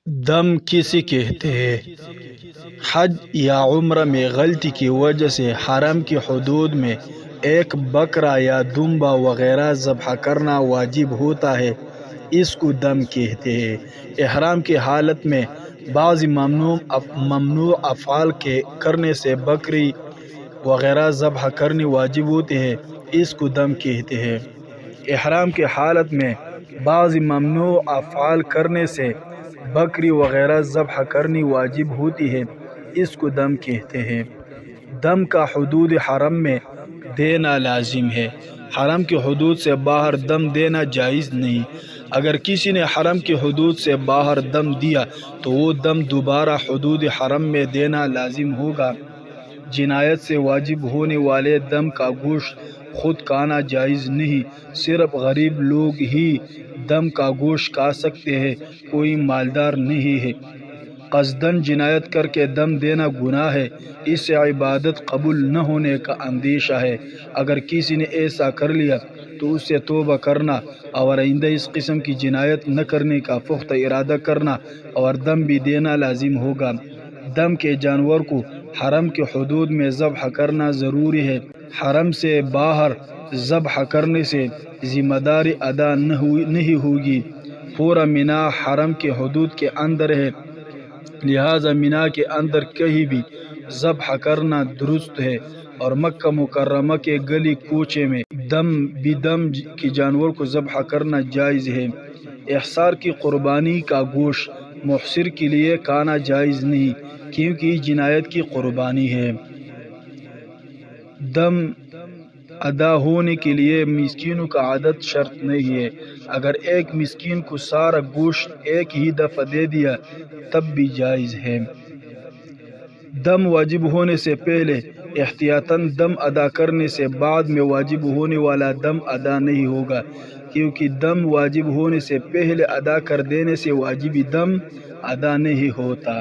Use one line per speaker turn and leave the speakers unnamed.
دم کسے کہتے ہیں؟ حج یا عمرہ میں غلطی کی وجہ سے حرم کی حدود میں ایک بکرا یا دمبا وغیرہ ذبح کرنا واجب ہوتا ہے، اس کو دم کہتے ہیں۔ احرام کی حالت میں بعض ممنوع افعال کے کرنے سے بکری وغیرہ ذبح کرنی واجب ہوتی ہے، اس کو دم کہتے ہیں۔ احرام کی حالت میں بعض ممنوع افعال کرنے سے بکری وغیرہ ذبح کرنی واجب ہوتی ہے، اس کو دم کہتے ہیں۔ دم کا حدود حرم میں دینا لازم ہے، حرم کی حدود سے باہر دم دینا جائز نہیں۔ اگر کسی نے حرم کی حدود سے باہر دم دیا تو وہ دم دوبارہ حدود حرم میں دینا لازم ہوگا۔ جنایت سے واجب ہونے والے دم کا گوشت خود کھانا جائز نہیں، صرف غریب لوگ ہی دم کا گوشت کھا سکتے ہیں، کوئی مالدار نہیں ہے۔ قصداً جنایت کر کے دم دینا گناہ ہے، اس سے عبادت قبول نہ ہونے کا اندیشہ ہے۔ اگر کسی نے ایسا کر لیا تو اس سے توبہ کرنا اور آئندہ اس قسم کی جنایت نہ کرنے کا پختہ ارادہ کرنا اور دم بھی دینا لازم ہوگا۔ دم کے جانور کو حرم کے حدود میں ذبح کرنا ضروری ہے۔ حرم سے باہر ذبح کرنے سے ذمہ داری ادا نہیں ہوگی۔ پورا مینا حرم کے حدود کے اندر ہے، لہذا مینا کے اندر کہیں بھی ذبح کرنا درست ہے، اور مکہ مکرمہ کے گلی کوچے میں دم کے جانور کو ذبح کرنا جائز ہے۔ احصار کی قربانی کا گوشت محصر کے لیے کھانا جائز نہیں، کیونکہ یہ جنایت کی قربانی ہے۔ دم ادا ہونے کے لیے مسکینوں کا عدد شرط نہیں ہے، اگر ایک مسکین کو سارا گوشت ایک ہی دفعہ دے دیا تب بھی جائز ہے۔ دم واجب ہونے سے پہلے احتیاطاً دم ادا کرنے سے بعد میں واجب ہونے والا دم ادا نہیں ہوگا، کیونکہ دم واجب ہونے سے پہلے ادا کر دینے سے واجبی دم ادا نہیں ہوتا۔